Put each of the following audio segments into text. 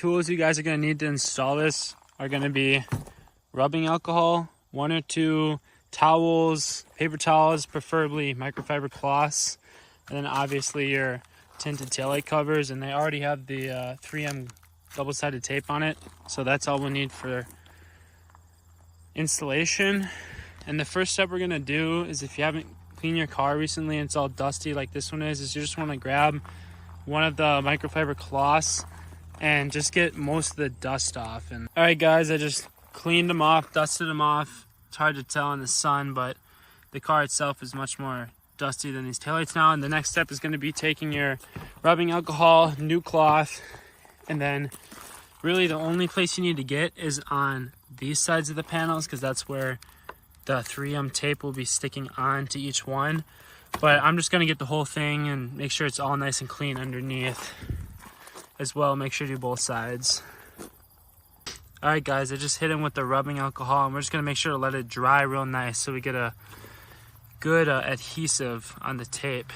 tools you guys are going to need to install this are going to be rubbing alcohol, 1 or 2 towels, paper towels, preferably microfiber cloths, and then obviously your tinted taillight covers, and they already have the 3M double-sided tape on it, so that's all we'll need for installation. And the first step we're going to do is, if you haven't cleaned your car recently and it's all dusty like this one is you just want to grab one of the microfiber cloths and just get most of the dust off. And all right guys, I just cleaned them off, dusted them off. It's hard to tell in the sun, but the car itself is much more dusty than these taillights now. And the next step is going to be taking your rubbing alcohol, new cloth, and then really the only place you need to get is on these sides of the panels, because that's where the 3M tape will be sticking on to each one. But I'm just going to get the whole thing and make sure it's all nice and clean underneath as well. Make sure to do both sides. All right guys, I just hit him with the rubbing alcohol, and we're just going to make sure to let it dry real nice so we get a good adhesive on the tape.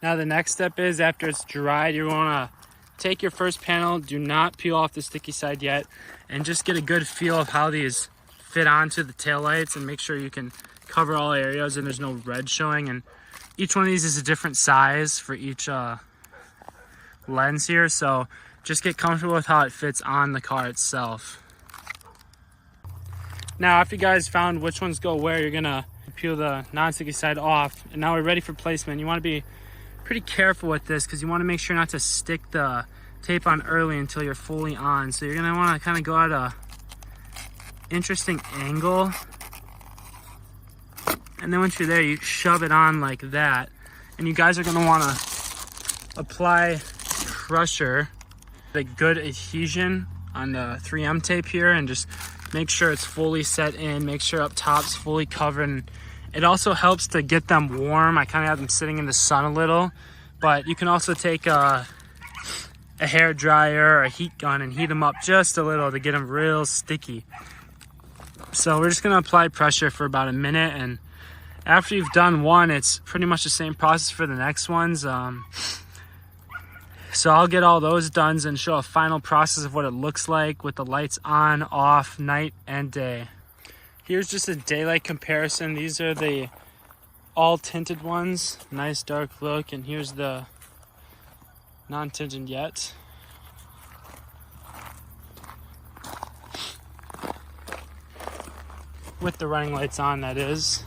Now the next step is, after it's dried, you want to take your first panel, do not peel off the sticky side yet, and just get a good feel of how these fit onto the taillights, and make sure you can cover all areas and there's no red showing. And each one of these is a different size for each lens here, so just get comfortable with how it fits on the car itself. Now after you guys found which ones go where, you're gonna peel the non-sticky side off, and now we're ready for placement. You want to be pretty careful with this because you want to make sure not to stick the tape on early until you're fully on. So you're gonna want to kind of go at a interesting angle, and then once you're there, you shove it on like that. And you guys are going to want to apply pressure, a good adhesion on the 3M tape here, and just make sure it's fully set in, make sure up top's fully covered. And it also helps to get them warm. I kind of have them sitting in the sun a little, but you can also take a hair dryer or a heat gun and heat them up just a little to get them real sticky. So we're just going to apply pressure for about a minute, and after you've done one, it's pretty much the same process for the next ones. So I'll get all those done and show a final process of what it looks like with the lights on, off, night and day. Here's just a daylight comparison. These are the all tinted ones, nice dark look, and here's the non-tinted yet. With the running lights on, that is.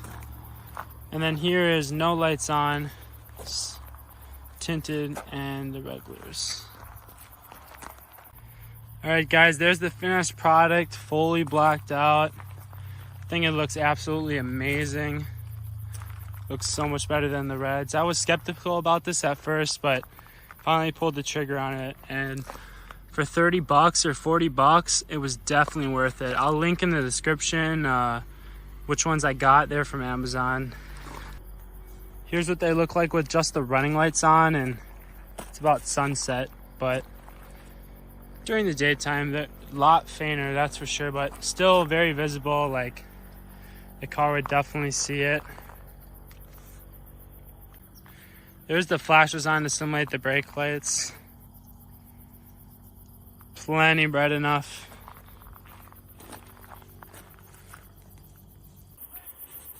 And then here is no lights on, tinted, and the regulars. Alright guys, there's the finished product, fully blacked out. I think it looks absolutely amazing. Looks so much better than the reds. I was skeptical about this at first, but finally pulled the trigger on it, and for $30 or $40, it was definitely worth it. I'll link in the description which ones I got there from Amazon. Here's what they look like with just the running lights on, and it's about sunset, but during the daytime they're a lot fainter, that's for sure, but still very visible. Like, the car would definitely see it. There's the flashers on to simulate the brake lights. Plenty bright enough.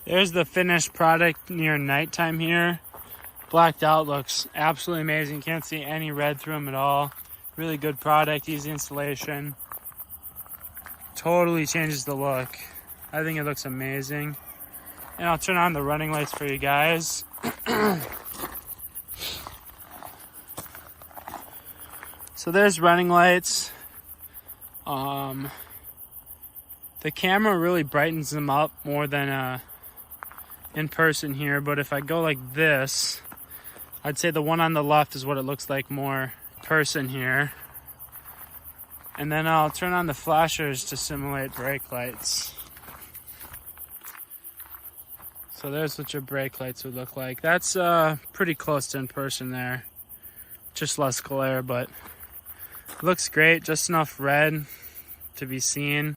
There's the finished product near nighttime here. Blacked out, looks absolutely amazing. Can't see any red through them at all. Really good product, easy installation. Totally changes the look. I think it looks amazing. And I'll turn on the running lights for you guys. So there's running lights. The camera really brightens them up more than in person here, but if I go like this, I'd say the one on the left is what it looks like more person here. And then I'll turn on the flashers to simulate brake lights. So there's what your brake lights would look like. That's pretty close to in person there. Just less glare, but looks great. Just enough red to be seen.